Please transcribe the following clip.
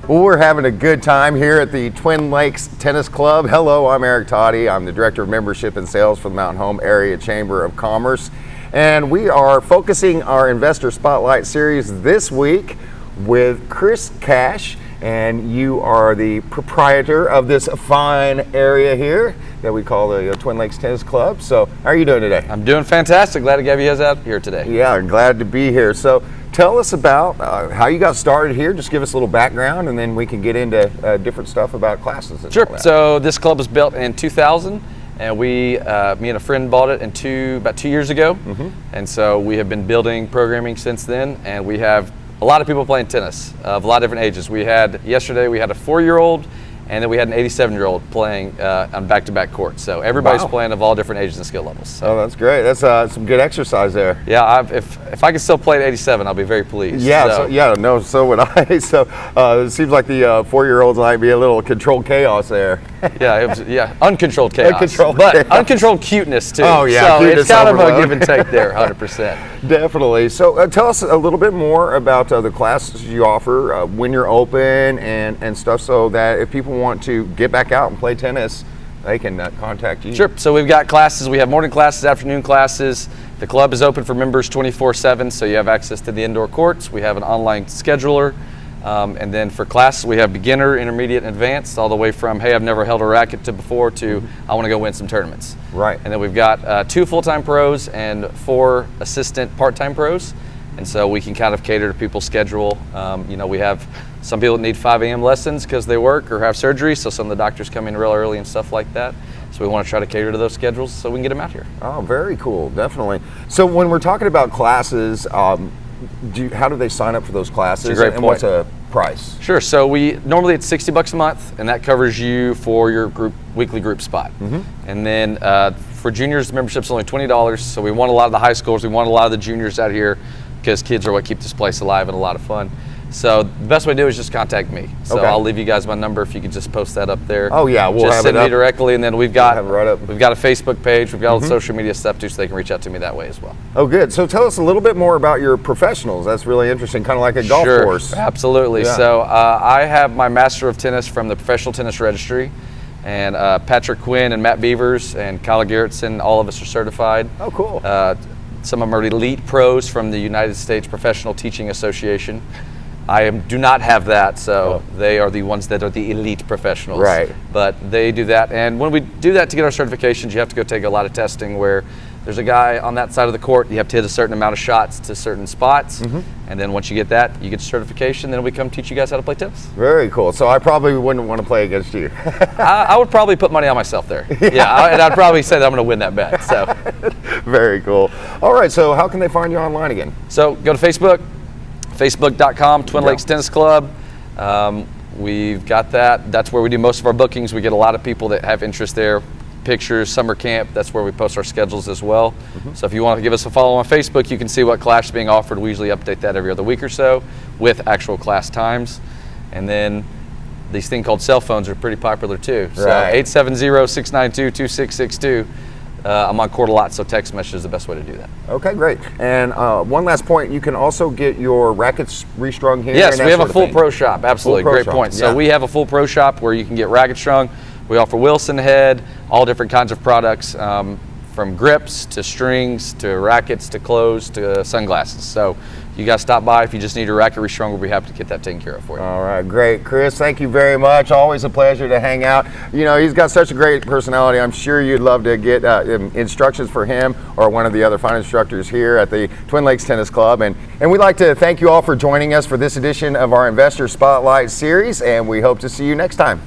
Well, we're having a good time here at the Twin Lakes Tennis Club. Hello, I'm Eric Toddy. I'm the Director of Membership and Sales for the Mountain Home Area Chamber of Commerce. And we are focusing our Investor Spotlight series this week with Chris Cash. And you are the proprietor of this fine area here that we call the Twin Lakes Tennis Club. So how are you doing today? I'm doing fantastic. Glad to have you guys out here today. Yeah, glad to be here. So tell us about how you got started here. Just give us a little background, and then we can get into different stuff about classes. And sure. all that. So this club was built in 2000, and me and a friend bought it about 2 years ago. Mm-hmm. And so we have been building programming since then, and we have a lot of people playing tennis of a lot of different ages. Yesterday we had a 4-year-old, and then we had an 87-year-old playing on back-to-back courts. So everybody's Wow. playing of all different ages and skill levels. So. Oh, that's great. That's some good exercise there. Yeah, if I can still play at 87, I'll be very pleased. Yeah, so would I. So it seems like the 4-year-olds might be a little controlled chaos there. Uncontrolled chaos. Uncontrolled but chaos. Uncontrolled cuteness too. Oh, yeah, so cuteness it's kind of a overload. give and take there, 100%. Definitely. So tell us a little bit more about the classes you offer, when you're open and stuff, so that if people want to get back out and play tennis, they can contact you. Sure. So we've got classes. We have morning classes, afternoon classes. The club is open for members 24/7, so you have access to the indoor courts. We have an online scheduler. And then for classes, we have beginner, intermediate, and advanced, all the way from, hey, I've never held a racket before to, I want to go win some tournaments. Right. And then we've got 2 full-time pros and 4 assistant part-time pros. And so we can kind of cater to people's schedule. We have some people that need 5 a.m. lessons because they work or have surgery, so some of the doctors come in real early and stuff like that. So we want to try to cater to those schedules so we can get them out here. Oh, very cool, definitely. So when we're talking about classes, how do they sign up for those classes? That's a great and point. What's a price? Sure. So normally it's $60 a month, and that covers you for your weekly group spot. Mm-hmm. And then for juniors, the membership's only $20. So we want a lot of the high schoolers, we want a lot of the juniors out here because kids are what keep this place alive and a lot of fun. So the best way to do is just contact me. So Okay. I'll leave you guys my number if you could just post that up there. Oh yeah, we'll just have send it me up. directly, and then we've got have it right up. We've got a Facebook page, we've got all the social media stuff too, so they can reach out to me that way as well. Oh, good. So tell us a little bit more about your professionals. That's really interesting, kind of like a golf Sure, course. absolutely. Yeah. So I have my Master of Tennis from the Professional Tennis Registry, and Patrick Quinn and Matt Beavers and Kyle Garrettson, all of us are certified. Oh, cool. Some of them are elite pros from the United States Professional Teaching Association. I do not have that, so they are the ones that are the elite professionals. Right. But they do that, and when we do that to get our certifications, you have to go take a lot of testing where there's a guy on that side of the court, you have to hit a certain amount of shots to certain spots, and then once you get that, you get your certification, then we come teach you guys how to play tennis. Very cool. So I probably wouldn't want to play against you. I would probably put money on myself there. And I'd probably say that I'm going to win that bet. So, Very cool. All right, so how can they find you online again? so go to Facebook, facebook.com, Twin Yeah. Lakes Tennis Club. We've got that. That's where we do most of our bookings. We get a lot of people that have interest there. Pictures, summer camp, that's where we post our schedules as well. So if you want to give us a follow on Facebook, you can see what class is being offered. We usually update that every other week or so with actual class times. And then these things called cell phones are pretty popular too. So Right. 870-692-2662. I'm on court a lot, so text message is the best way to do that. Okay, great. And one last point, you can also get your rackets restrung here. Yes, and that we have a sort of full thing. pro shop. Absolutely, Full pro great shop, point. yeah. So we have a full pro shop where you can get racket strung. We offer Wilson head, all different kinds of products, from grips to strings to rackets to clothes to sunglasses. So you guys stop by if you just need your racket restrung. We'll be happy to get that taken care of for you. All right, great. Chris, thank you very much. Always a pleasure to hang out. You know, he's got such a great personality. I'm sure you'd love to get instructions for him or one of the other fine instructors here at the Twin Lakes Tennis Club. And we'd like to thank you all for joining us for this edition of our Investor Spotlight series, and we hope to see you next time.